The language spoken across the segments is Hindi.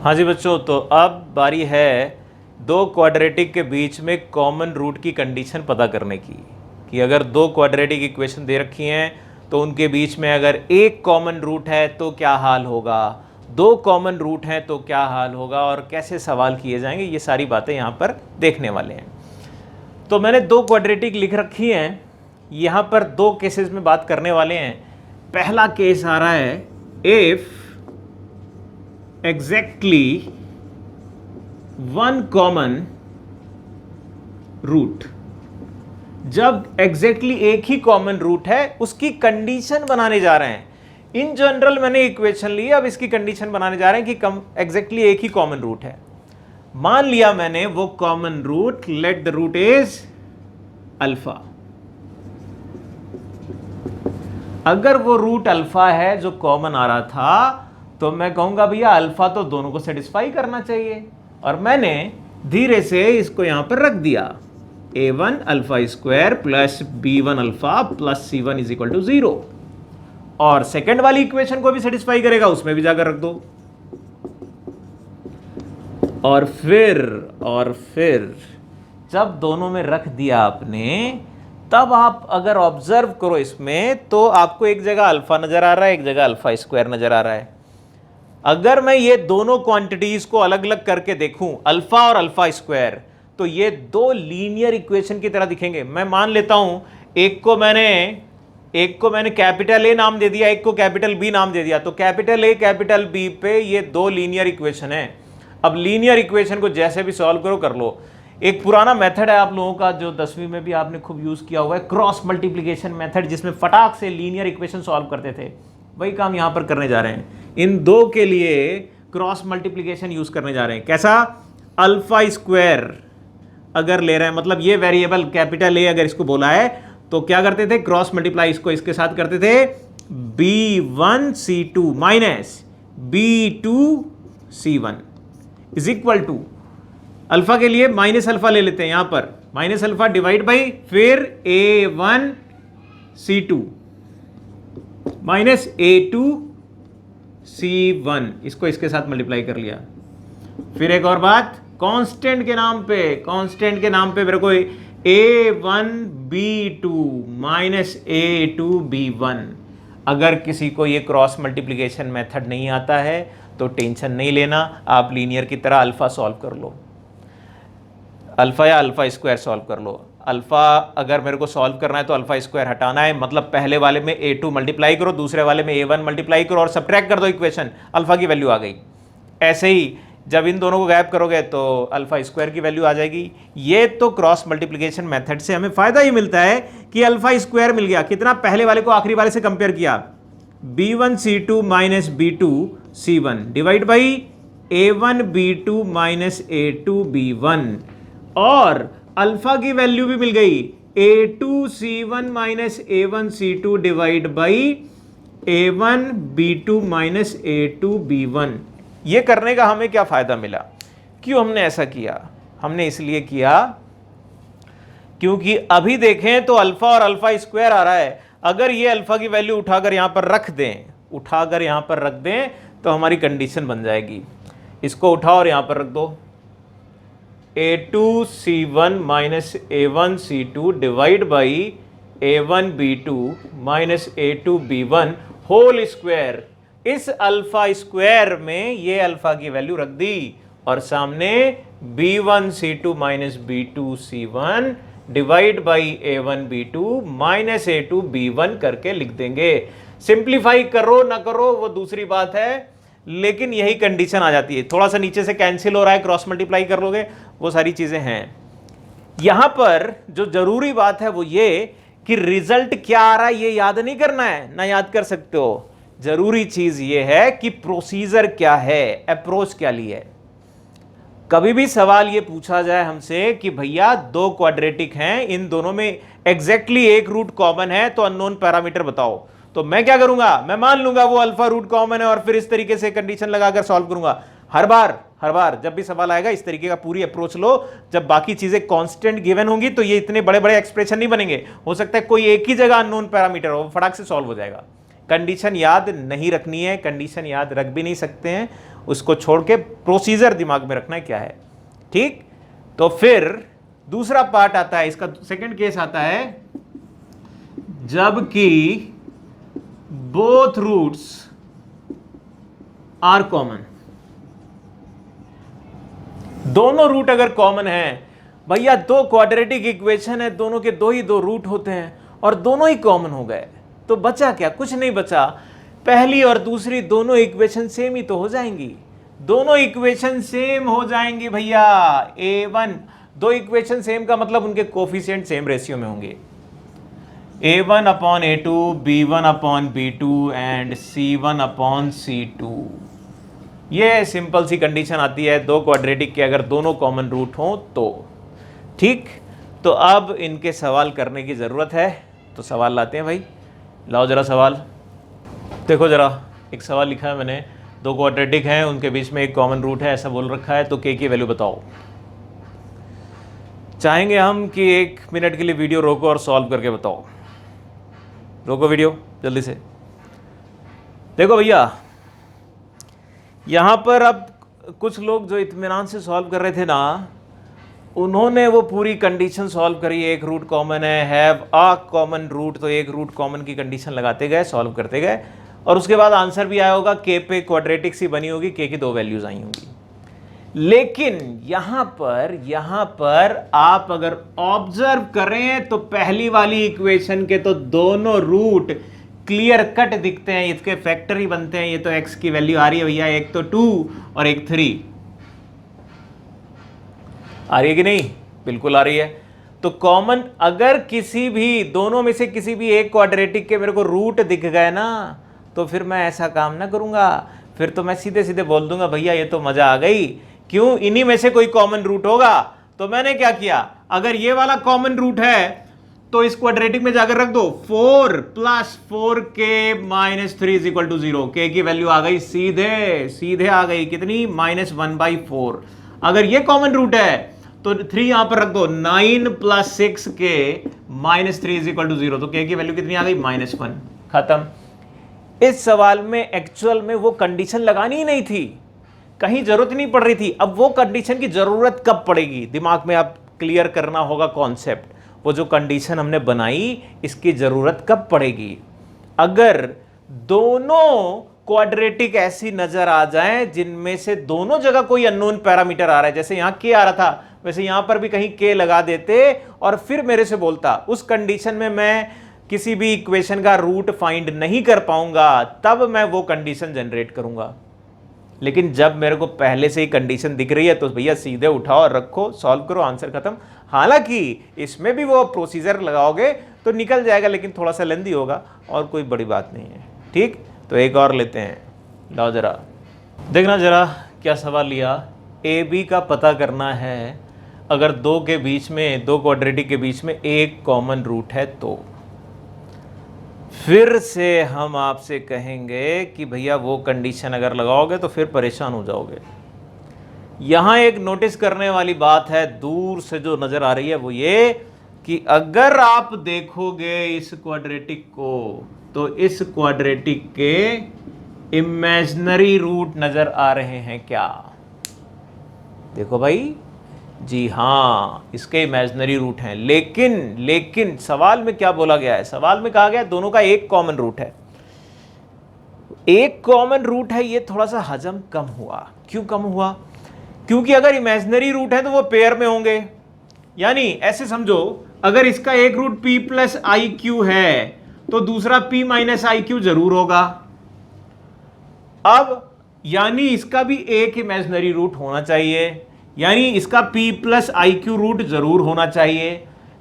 हाँ जी बच्चों, तो अब बारी है दो क्वाड्रेटिक के बीच में कॉमन रूट की कंडीशन पता करने की कि अगर दो क्वाड्रेटिक इक्वेशन दे रखी हैं तो उनके बीच में अगर एक कॉमन रूट है तो क्या हाल होगा, दो कॉमन रूट हैं तो क्या हाल होगा और कैसे सवाल किए जाएंगे, ये सारी बातें यहाँ पर देखने वाले हैं। तो मैंने दो क्वाड्रेटिक लिख रखी हैं, यहाँ पर दो केसेस में बात करने वाले हैं। पहला केस आ रहा है if exactly one common root, जब exactly एक ही कॉमन रूट है उसकी कंडीशन बनाने जा रहे हैं। इन जनरल मैंने इक्वेशन ली, अब इसकी कंडीशन बनाने जा रहे हैं कि exactly एक ही कॉमन रूट है। मान लिया मैंने वो common root, let the root is alpha. अगर वो रूट अल्फा है जो कॉमन आ रहा था तो मैं कहूंगा भैया अल्फा तो दोनों को सेटिस्फाई करना चाहिए, और मैंने धीरे से इसको यहां पर रख दिया a1 alpha square plus b1 alpha plus c1 is equal to 0, और सेकेंड वाली इक्वेशन को भी सेटिस्फाई करेगा, उसमें भी जाकर रख दो। और फिर जब दोनों में रख दिया आपने, तब आप अगर ऑब्जर्व करो इसमें तो आपको एक जगह अल्फा नजर आ रहा है, एक जगह अल्फा स्क्वायर नजर आ रहा है। अगर मैं ये दोनों क्वांटिटीज को अलग अलग करके देखूं, अल्फा और अल्फा स्क्वायर, तो ये दो लीनियर इक्वेशन की तरह दिखेंगे। मैं मान लेता हूं एक को मैंने कैपिटल ए नाम दे दिया, एक को कैपिटल बी नाम दे दिया, तो कैपिटल ए कैपिटल बी पे ये दो लीनियर इक्वेशन है। अब लीनियर इक्वेशन को जैसे भी सॉल्व करो कर लो। एक पुराना मेथड है आप लोगों का जो 10वीं में भी आपने खूब यूज किया हुआ है, क्रॉस मल्टीप्लिकेशन मेथड, जिसमें फटाक से लीनियर इक्वेशन सॉल्व करते थे। वही काम यहां पर करने जा रहे हैं। इन दो के लिए क्रॉस मल्टीप्लिकेशन यूज करने जा रहे हैं। कैसा? अल्फा स्क्वायर अगर ले रहे हैं, मतलब ये वेरिएबल कैपिटल ए अगर इसको बोला है तो क्या करते थे, क्रॉस मल्टीप्लाई इसको इसके साथ करते थे, b1c2 minus b2c1 is equal to, alpha के लिए माइनस अल्फा ले लेते हैं, यहां पर माइनस अल्फा डिवाइड बाई फिर a1c2 माइनस a2c1, इसको इसके साथ मल्टीप्लाई कर लिया। फिर एक और बात, कांस्टेंट के नाम पे मेरे को a1b2 माइनस a2b1। अगर किसी को ये क्रॉस मल्टीप्लिकेशन मेथड नहीं आता है तो टेंशन नहीं लेना, आप लीनियर की तरह अल्फा सॉल्व कर लो, अल्फा या अल्फा स्क्वायर सॉल्व कर लो। अल्फा अगर मेरे को सॉल्व करना है तो अल्फा स्क्वायर हटाना है, मतलब पहले वाले में a2 मल्टीप्लाई करो, दूसरे वाले में a1 मल्टीप्लाई करो और सब्ट्रैक्ट कर दो इक्वेशन, अल्फा की वैल्यू आ गई। ऐसे ही जब इन दोनों को गैप करोगे तो अल्फा स्क्वायर की वैल्यू आ जाएगी। ये तो क्रॉस मल्टीप्लिकेशन मेथड से हमें फायदा ही मिलता है कि अल्फा स्क्वायर मिल गया। कितना? पहले वाले को आखिरी वाले से कंपेयर किया, b1c2 minus b2c1 divide by a1b2 minus a2b1, और अल्फा की वैल्यू भी मिल गई, a2c1 minus a1c2 divide by a1b2 minus a2b1। ये करने का हमें क्या फायदा मिला? क्यों हमने ऐसा किया? हमने इसलिए किया क्योंकि अभी देखें तो अल्फा और अल्फा स्क्वायर आ रहा है। अगर ये अल्फा की वैल्यू उठाकर यहां पर रख दें तो हमारी कंडीशन बन जाएगी। इसको उठाओ और यहां पर रख दो, a2c1 minus a1c2 divide by a1b2 minus a2b1 whole square. इस अल्फा स्क्वायर में ये अल्फा की वैल्यू रख दी और सामने b1c2 minus b2c1 divide by a1b2 minus a2b1 करके लिख देंगे। सिंप्लीफाई करो ना करो वो दूसरी बात है, लेकिन यही कंडीशन आ जाती है। थोड़ा सा नीचे से कैंसिल हो रहा है, क्रॉस मल्टीप्लाई कर लोगे, वो सारी चीजें हैं। यहां पर जो जरूरी बात है वो ये कि रिजल्ट क्या आ रहा है ये याद नहीं करना है, ना याद कर सकते हो। जरूरी चीज ये है कि प्रोसीजर क्या है, अप्रोच क्या ली है। कभी भी सवाल ये पूछा जाए हमसे कि भैया दो क्वाड्रेटिक हैं, इन दोनों में एग्जैक्टली एक रूट कॉमन है तो अननोन पैरामीटर बताओ, तो मैं क्या करूंगा, मैं मान लूंगा वो अल्फा रूट कॉमन है और फिर इस तरीके से कंडीशन लगाकर सॉल्व करूंगा। हर बार जब भी सवाल आएगा इस तरीके का पूरी अप्रोच लो। जब बाकी चीजें कांस्टेंट गिवन होंगी तो ये इतने बड़े बड़े एक्सप्रेशन नहीं बनेंगे। हो सकता है कोई एक ही जगह अननोन पैरामीटर हो, फटाक से सॉल्व हो जाएगा। कंडीशन याद नहीं रखनी है, कंडीशन याद रख भी नहीं सकते हैं, उसको छोड़ के प्रोसीजर दिमाग में रखना है क्या है, ठीक। तो फिर दूसरा पार्ट आता है, इसका सेकंड केस आता है जबकि बोथ रूट्स आर कॉमन, दोनों रूट अगर कॉमन है, भैया दो क्वाड्रेटिक इक्वेशन है, दोनों के दो रूट होते हैं और दोनों ही कॉमन हो गए, तो बचा क्या, कुछ नहीं बचा। पहली और दूसरी दोनों इक्वेशन सेम ही तो हो जाएंगी, दोनों इक्वेशन सेम हो जाएंगी भैया। A1 दो इक्वेशन सेम का मतलब उनके कोफिशिएंट सेम रेशियो में होंगे, A1 upon A2, B1 upon B2 and C1 upon C2। ये सिंपल सी कंडीशन आती है दो क्वाड्रेटिक के अगर दोनों कॉमन रूट हों तो, ठीक। तो अब इनके सवाल करने की ज़रूरत है, तो सवाल लाते हैं भाई, लाओ जरा सवाल। देखो जरा, एक सवाल लिखा है मैंने, दो क्वाड्रेटिक हैं, उनके बीच में एक कॉमन रूट है, ऐसा बोल रखा है, तो k की वैल्यू बताओ। चाहेंगे हम कि 1 मिनट के लिए वीडियो रोको और सॉल्व करके बताओ। रोको वीडियो जल्दी से। देखो भैया, यहाँ पर अब कुछ लोग जो इत्मीनान से सॉल्व कर रहे थे ना, उन्होंने वो पूरी कंडीशन सॉल्व करी, एक रूट कॉमन है, हैव अ कॉमन रूट, तो एक रूट कॉमन की कंडीशन लगाते गए, सॉल्व करते गए, और उसके बाद आंसर भी आया होगा, k पे क्वाड्रेटिक सी बनी होगी, k की दो वैल्यूज आई होंगी। लेकिन यहां पर आप अगर ऑब्जर्व करें तो पहली वाली इक्वेशन के तो दोनों रूट क्लियर कट दिखते हैं, इसके फैक्टर ही बनते हैं। ये तो x की वैल्यू आ रही है भैया, एक तो 2 और एक 3, आ रही है कि नहीं? बिल्कुल आ रही है। तो कॉमन अगर किसी भी दोनों में से किसी भी एक क्वाड्रेटिक के मेरे को रूट दिख गए ना, तो फिर मैं ऐसा काम ना करूंगा, फिर तो मैं सीधे सीधे बोल दूंगा भैया ये तो मजा आ गई, क्यों, इन्हीं में से कोई कॉमन रूट होगा। तो मैंने क्या किया, अगर ये वाला कॉमन रूट है तो इस क्वाड्रेटिक में जाकर रख दो 4 + 4k - 3 = 0। k की वैल्यू आ गई सीधे आ गई, कितनी, -1/4। अगर ये कॉमन रूट है तो 3 यहां पर रख दो, 9 + 6k - 3 = 0, तो k की वैल्यू कितनी आ गई, -1। खत्म। इस सवाल में एक्चुअल में वो कंडीशन लगानी ही नहीं थी, कहीं जरूरत नहीं पड़ रही थी। अब वो कंडीशन की जरूरत कब पड़ेगी, दिमाग में आप क्लियर करना होगा कॉन्सेप्ट। वो जो कंडीशन हमने बनाई, इसकी जरूरत कब पड़ेगी, अगर दोनों क्वाड्रेटिक ऐसी नजर आ जाए जिनमें से दोनों जगह कोई अननोन पैरामीटर आ रहा है। जैसे यहां k आ रहा था, वैसे यहां पर भी कहीं k लगा देते और फिर मेरे से बोलता, उस कंडीशन में मैं किसी भी इक्वेशन का रूट फाइंड नहीं कर पाऊंगा, तब मैं वो कंडीशन जनरेट करूंगा। लेकिन जब मेरे को पहले से ही कंडीशन दिख रही है तो भैया सीधे उठाओ और रखो, सॉल्व करो, आंसर खत्म। हालांकि इसमें भी वो प्रोसीजर लगाओगे तो निकल जाएगा, लेकिन थोड़ा सा लेंदी होगा और कोई बड़ी बात नहीं है, ठीक। तो एक और लेते हैं, लाओ जरा देखना जरा क्या सवाल लिया। ए बी का पता करना है अगर दो के बीच में, दो क्वाड्रेटिक के बीच में एक कॉमन रूट है तो। फिर से हम आपसे कहेंगे कि भैया वो कंडीशन अगर लगाओगे तो फिर परेशान हो जाओगे। यहां एक नोटिस करने वाली बात है, दूर से जो नजर आ रही है वो ये कि अगर आप देखोगे इस क्वाड्रेटिक को तो इस क्वाड्रेटिक के इमेजिनरी रूट नजर आ रहे हैं क्या? देखो भाई, जी हाँ, इसके इमेजिनरी रूट हैं। लेकिन सवाल में क्या बोला गया है, सवाल में कहा गया है दोनों का एक कॉमन रूट है। एक कॉमन रूट है, ये थोड़ा सा हजम कम हुआ। क्यों कम हुआ? क्योंकि अगर इमेजिनरी रूट है तो वो पेयर में होंगे। यानी ऐसे समझो, अगर इसका एक रूट p + iq है तो दूसरा p - iq जरूर होगा। अब यानी इसका भी एक इमेजिनरी रूट होना चाहिए, यानी इसका p + iq रूट जरूर होना चाहिए।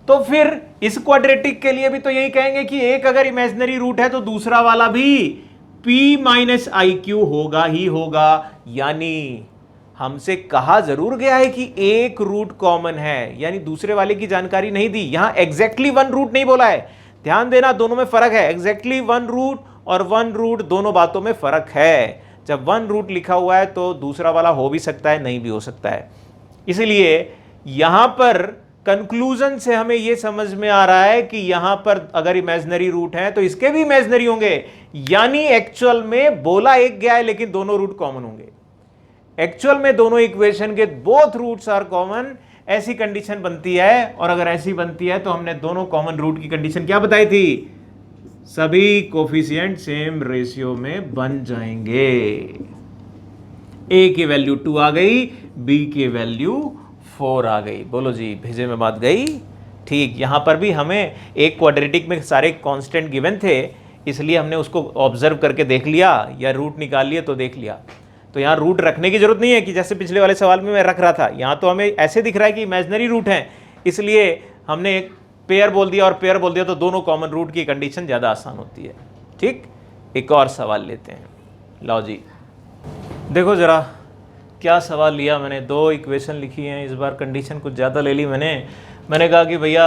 तो फिर इस क्वाड्रेटिक के लिए भी तो यही कहेंगे कि एक अगर इमेजिनरी रूट है तो दूसरा वाला भी p - iq होगा ही होगा। यानी हमसे कहा जरूर गया है कि एक रूट कॉमन है, यानी दूसरे वाले की जानकारी नहीं दी। यहां एग्जैक्टली 1 रूट नहीं बोला है, ध्यान देना, दोनों में फर्क है। एग्जैक्टली 1 रूट और 1 रूट दोनों बातों में फर्क है। जब 1 रूट लिखा हुआ है तो दूसरा वाला हो भी सकता है, नहीं भी हो सकता है। इसलिए यहां पर कंक्लूजन से हमें यह समझ में आ रहा है कि यहां पर अगर इमेजिनरी रूट है तो इसके भी इमेजिनरी होंगे। यानी एक्चुअल में बोला एक गया है लेकिन दोनों रूट कॉमन होंगे। एक्चुअल में दोनों इक्वेशन के बोथ रूट्स आर कॉमन, ऐसी कंडीशन बनती है। और अगर ऐसी बनती है तो हमने दोनों कॉमन रूट की कंडीशन क्या बताई थी, सभी कोफिशिएंट सेम रेशियो में बन जाएंगे। ए की वैल्यू 2 आ गई, बी की वैल्यू 4 आ गई। बोलो जी, भेजे में बात गई। ठीक, यहां पर भी हमें एक क्वाड्रेटिक में सारे कांस्टेंट गिवन थे, इसलिए हमने उसको ऑब्जर्व करके देख लिया या रूट निकाल लिए तो देख लिया। तो यहाँ रूट रखने की जरूरत नहीं है कि जैसे पिछले वाले सवाल में मैं रख रहा था, यहाँ तो हमें ऐसे दिख रहा है कि इमेजिनरी रूट हैं, इसलिए हमने एक पेयर बोल दिया और पेयर बोल दिया, तो दोनों कॉमन रूट की कंडीशन ज़्यादा आसान होती है। ठीक, एक और सवाल लेते हैं। लाओ जी, देखो ज़रा क्या सवाल लिया मैंने। 2 इक्वेशन लिखी हैं, इस बार कंडीशन कुछ ज़्यादा ले ली मैंने कहा कि भैया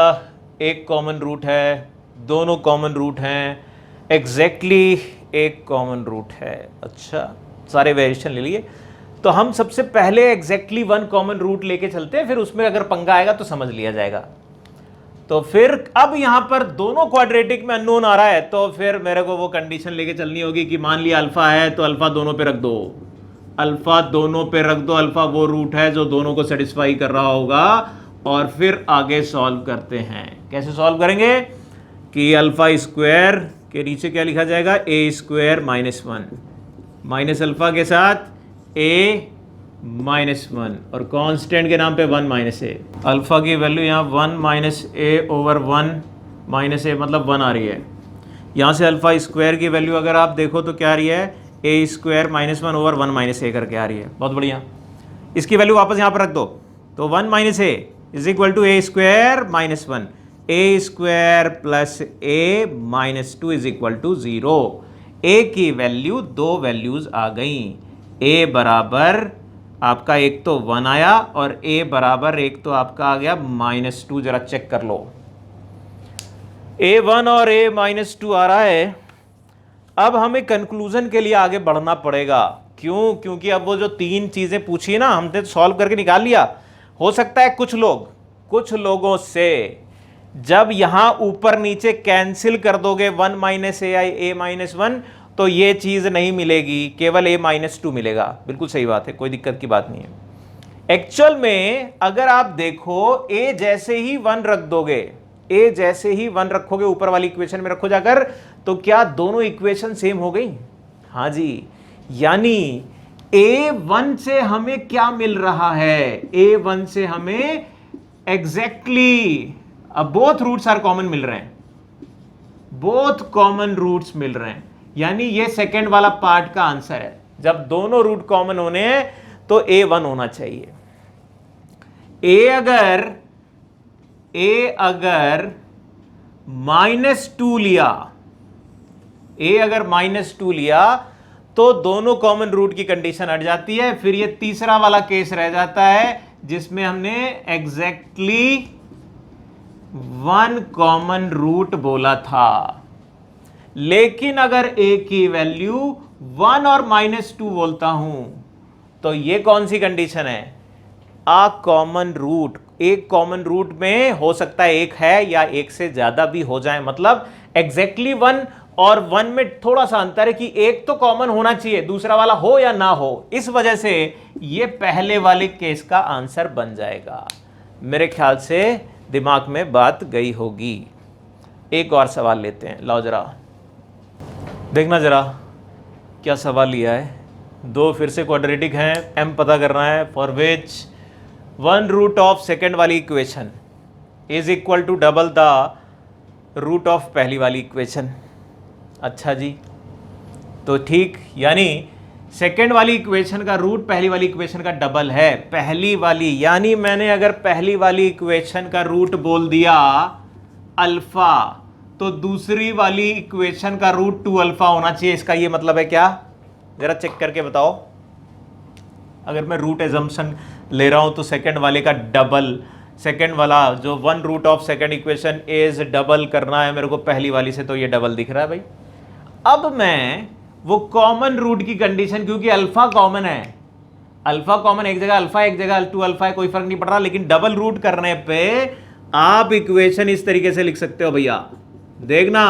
एक कॉमन रूट है, दोनों कॉमन रूट हैं, एग्जैक्टली एक कॉमन रूट है। अच्छा, सारे वेरिएशन ले लिए, तो हम सबसे पहले एग्जैक्टली 1 कॉमन रूट लेके चलते हैं, फिर उसमें अगर पंगा आएगा तो समझ लिया जाएगा। तो फिर अब यहां पर दोनों क्वाड्रेटिक में अननोन आ रहा है, तो फिर मेरे को वो कंडीशन लेके चलनी होगी कि मान लिया अल्फा है तो अल्फा दोनों पे रख दो, अल्फा दोनों पे रख दो, अल्फा वो रूट है जो दोनों को सेटिस्फाई कर रहा होगा, और फिर आगे सॉल्व करते हैं। कैसे सॉल्व करेंगे कि अल्फा स्क्वायर के नीचे क्या लिखा जाएगा, ए स्क्वायर माइनस 1 माइनस अल्फा के साथ ए माइनस 1 और कांस्टेंट के नाम पे 1 माइनस ए। अल्फा की वैल्यू यहाँ 1 माइनस ए ओवर 1 माइनस ए मतलब 1 आ रही है। यहाँ से अल्फा स्क्वायर की वैल्यू अगर आप देखो तो क्या आ रही है, ए स्क्वायर माइनस 1 ओवर 1 माइनस ए करके आ रही है। बहुत बढ़िया, इसकी वैल्यू वापस यहाँ पर रख दो, तो 1 minus A is equal to A square minus 1, A square plus A minus 2 is equal to 0। A की वैल्यू 2 वैल्यूज आ गई, ए बराबर आपका एक तो 1 आया और ए बराबर एक तो आपका आ गया माइनस 2। जरा चेक कर लो, a1 और a माइनस 2 आ रहा है। अब हमें कंक्लूजन के लिए आगे बढ़ना पड़ेगा। क्यों? क्योंकि अब वो जो 3 चीजें पूछी है ना, हमने सॉल्व करके निकाल लिया। हो सकता है कुछ लोगों से जब यहां ऊपर नीचे कैंसिल कर दोगे 1 माइनस ए माइनस 1, तो ये चीज नहीं मिलेगी, केवल a माइनस 2 मिलेगा। बिल्कुल सही बात है, कोई दिक्कत की बात नहीं है। एक्चुअल में अगर आप देखो, a जैसे ही 1 रख दोगे, a जैसे ही 1 रखोगे ऊपर वाली इक्वेशन में रखो जाकर, तो क्या दोनों इक्वेशन सेम हो गई? हाँ जी, यानी a1 से हमें क्या मिल रहा है, a1 से हमें एग्जैक्टली अब बोथ रूट्स आर कॉमन मिल रहे हैं, बोथ कॉमन रूट्स मिल रहे हैं, यानी ये सेकेंड वाला पार्ट का आंसर है। जब दोनों रूट कॉमन होने हैं तो a1 होना चाहिए। a अगर माइनस 2 लिया, a अगर माइनस 2 लिया तो दोनों कॉमन रूट की कंडीशन हट जाती है। फिर ये तीसरा वाला केस रह जाता है जिसमें हमने एग्जैक्टली 1 कॉमन रूट बोला था। लेकिन अगर a की वैल्यू 1 और माइनस 2 बोलता हूं तो ये कौन सी कंडीशन है? आ कॉमन रूट। एक कॉमन रूट में हो सकता है एक है या एक से ज्यादा भी हो जाए, मतलब एग्जैक्टली 1 और 1 में थोड़ा सा अंतर है कि एक तो कॉमन होना चाहिए, दूसरा वाला हो या ना हो। इस वजह से ये पहले वाले केस का आंसर बन जाएगा। मेरे ख्याल से दिमाग में बात गई होगी। एक और सवाल लेते हैं, लाओ जरा देखना जरा क्या सवाल लिया है। 2 फिर से क्वाड्रेटिक हैं, m पता करना है, for which 1 root of second वाली equation is equal to double the root of पहली वाली इक्वेशन। अच्छा जी, तो ठीक, यानी सेकेंड वाली इक्वेशन का रूट पहली वाली इक्वेशन का डबल है। पहली वाली यानी मैंने अगर पहली वाली इक्वेशन का रूट बोल दिया अल्फा, तो दूसरी वाली इक्वेशन का रूट 2 अल्फा होना चाहिए। इसका ये मतलब है क्या? जरा चेक करके बताओ। अगर मैं रूट एजम्पशन ले रहा हूं तो सेकेंड वाले का डबल, सेकेंड वाला जो 1 root of second equation is double करना है मेरे को पहली वाली से, तो ये डबल दिख रहा है भाई। अब मैं वो कॉमन रूट की कंडीशन, क्योंकि अल्फा कॉमन है, अल्फा कॉमन, एक जगह अल्फा एक जगह 2 अल्फा है, कोई फर्क नहीं पड़ रहा, लेकिन डबल रूट करने पे आप इक्वेशन इस तरीके से लिख सकते हो भैया। देखना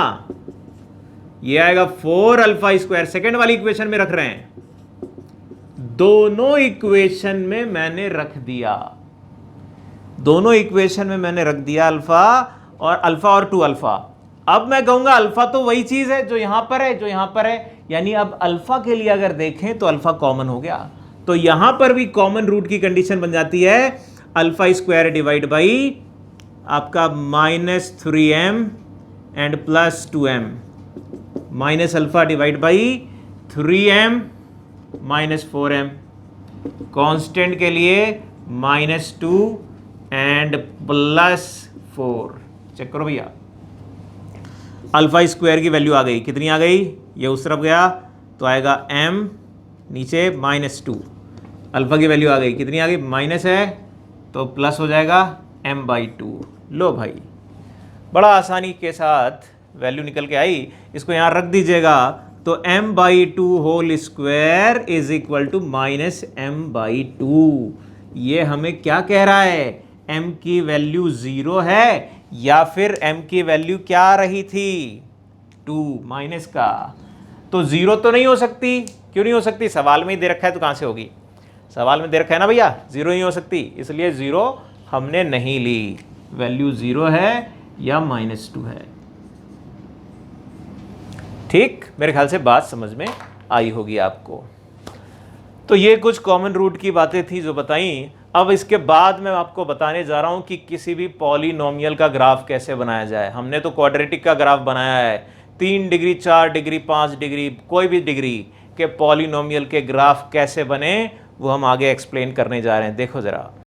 ये आएगा 4 अल्फा स्क्वायर, सेकेंड वाली इक्वेशन में रख रहे हैं, दोनों इक्वेशन में मैंने रख दिया, दोनों इक्वेशन में मैंने रख दिया अल्फा और टू अल्फा। अब मैं कहूंगा अल्फा तो वही चीज है जो यहां पर है, जो यहां पर है, यानी अब अल्फा के लिए अगर देखें तो अल्फा कॉमन हो गया, तो यहां पर भी कॉमन रूट की कंडीशन बन जाती है अल्फा स्क्वायर डिवाइड बाई आपका -3m and +2m, minus alpha divide by 3m -4m, constant के लिए -2 एंड +4। चेक करो भैया, अल्फा स्क्वायर की वैल्यू आ गई, कितनी आ गई, ये उस तरफ गया तो आएगा m, नीचे -2, अल्फा की वैल्यू आ गई, कितनी आ गई, माइनस है तो प्लस हो जाएगा m/2। लो भाई, बड़ा आसानी के साथ वैल्यू निकल के आई, इसको यहां रख दीजिएगा तो m/2 whole square is equal to -m/2। ये हमें क्या कह रहा है, m की वैल्यू 0 है या फिर m की वैल्यू क्या आ रही थी, 2 माइनस का, तो 0 तो नहीं हो सकती, क्यों नहीं हो सकती, सवाल में ही दे रखा है तो कहां से होगी, सवाल में दे रखा है ना भैया, 0 नहीं हो सकती, इसलिए 0 हमने नहीं ली, वैल्यू 0 है या -2 है। ठीक, मेरे ख्याल से बात समझ में आई होगी आपको। तो ये कुछ कॉमन रूट की बातें थी जो बताई। अब इसके बाद मैं आपको बताने जा रहा हूं कि किसी भी पॉलिनोमियल का ग्राफ कैसे बनाया जाए। हमने तो क्वाड्रेटिक का ग्राफ बनाया है, 3 डिग्री, 4 डिग्री, 5 डिग्री, कोई भी डिग्री के पॉलिनोमियल के ग्राफ कैसे बने वो हम आगे एक्सप्लेन करने जा रहे हैं। देखो जरा,